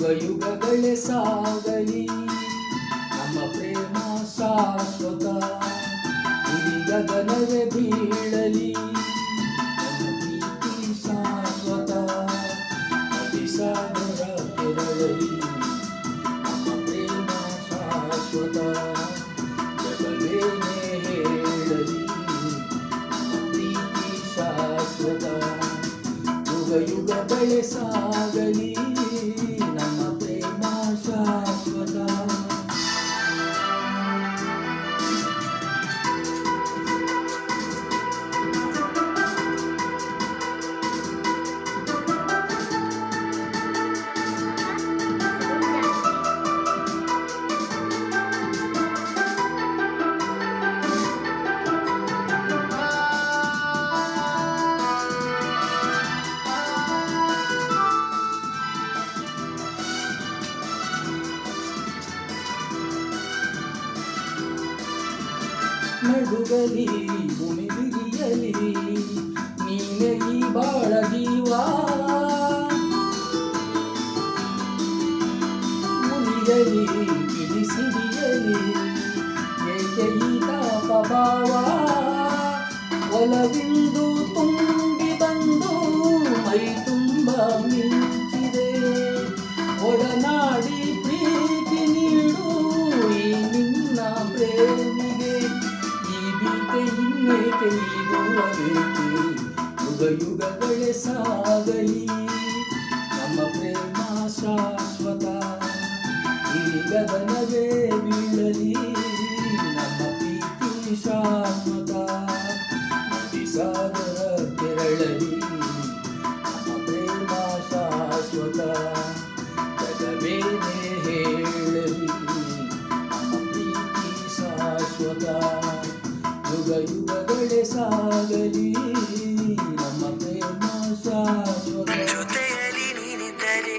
ಯುಗ ಯುಗಗಳೇ ಸಾಗಲಿ ನಮ್ಮ ಪ್ರೇಮ ಶಾಶ್ವತ. ಇಡೀ ಗಗನವೇ ಬೀಳಲಿ ನಮ್ಮ ಪ್ರೀತಿ ಶಾಶ್ವತ. ನದಿ ಸಾಗರ ಕೆರಳಲಿ ನಮ್ಮ ಪ್ರೇಮ ಶಾಶ್ವತ. ಜಗವೇನೇ ಹೇಳಲಿ ನಮ್ಮ ಪ್ರೀತಿ ಶಾಶ್ವತ. ಯುಗ ಯುಗಗಳೇ ಸಾಗಲಿ ನಮ್ಮ ಪ್ರೇಮ ಶಾಶ್ವತ. ನಡುಗಲಿ ಮುನಿದಿರಿಯಲಿ ನೀನೇ ಈ ಬಾಳ ಜೀವ. ಮುನಿಯಲಿ ಕಿಡಿಸಿಡಿಯಲಿ ಏಕೆ ಈ ತಾಪ ಭಾವ. ಒಲವಿಂದು ತುಂಬಿ ಬಂದು ಮೈ ತುಂಬ ಮಿಂಚಿದೆ. ಒಡನಾಡಿ ಪ್ರೀತಿ ನೀಡು ಈ ನಿನ್ನ ಪ್ರೇಮಿಗೆ. ಇನ್ನೇಕೆ ನೀಡುವಬೇಕೆ ಯುಗ ಯುಗಗಳೇ ಸಾಗಲಿ ನಮ್ಮ ಪ್ರೇಮ ಶಾಶ್ವತ. ಈ ಗಗನವೇ ಬೀಳಲಿ ನಮ್ಮ ಪ್ರೀತಿ ಶಾಶ್ವತ. ನದಿ ಸಾಗರ ಕೆರಳಲಿ ನಮ್ಮ ಪ್ರೇಮ ಶಾಶ್ವತ. ಜಗವೇನೇ ಹೇಳಲಿ ನಮ್ಮ ಪ್ರೀತಿ ಶಾಶ್ವತ. ಯುಗ ಯುಗಗಳೇ ಸಾಗಲಿ ನಮ್ಮ ಪ್ರೇಮ ಶಾಶ್ವತ. ಜೊತೆಯಲ್ಲಿ ನೀನಿದ್ದರೆ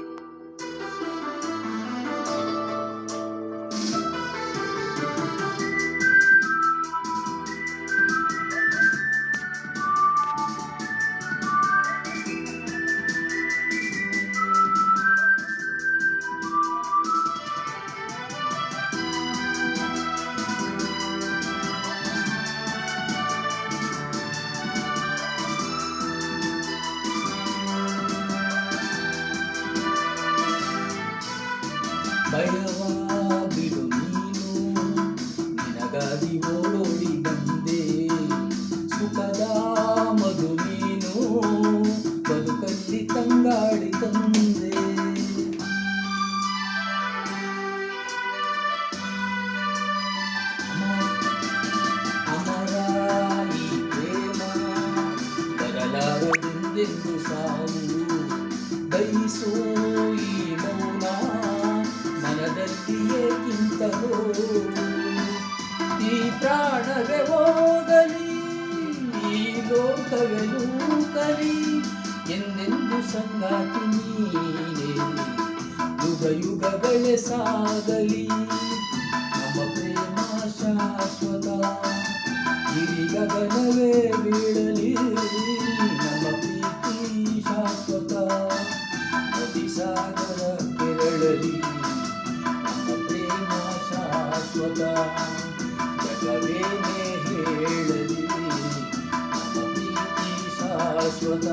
ಭಯವ ಬಿಡು ನೀನು ನಿನಗಾಗಿ ಓಡೋಡಿ ಬಂದೆ. ಸುಖದ ಮಧು ನೀನು ಬದುಕಲ್ಲಿ ತಂಗಾಡಿ ತಂದೆ. ಅಮರ ಈ ಪ್ರೇಮ ಬರಲಾರದೆಂದೆಂದು ಸಾವು. ಬಯಸೋ ಈ ಮೌನ ಮನದಲ್ಲಿಯೇ ಕಿಂತಲೋ. ಈ ಪ್ರಾಣವೇ ಹೋಗಲಿ ಈ ಲೋಕವೇ ನೂಕಲಿ ಎಂದೆಂದು ಸಂಗಾತಿ ನೀನೇ. ಯುಗ ಯುಗಗಳೇ ಸಾಗಲಿ ನಮ್ಮ ಪ್ರೇಮ ಶಾಶ್ವತ. ಈ ಗಗನವೇ ಬೀಳಲಿ ನಮ್ಮ ಪ್ರೀತಿ ಶಾಶ್ವತ. ನದಿ ಸಾಗರ ಕೆರಳಲಿ ನಮ್ಮ ಪ್ರೇಮ ಶಾಶ್ವತ. ಜಗವೇನೇ ಹೇಳಲಿ ನಮ್ಮ ಪ್ರೀತಿ ಶಾಶ್ವತ.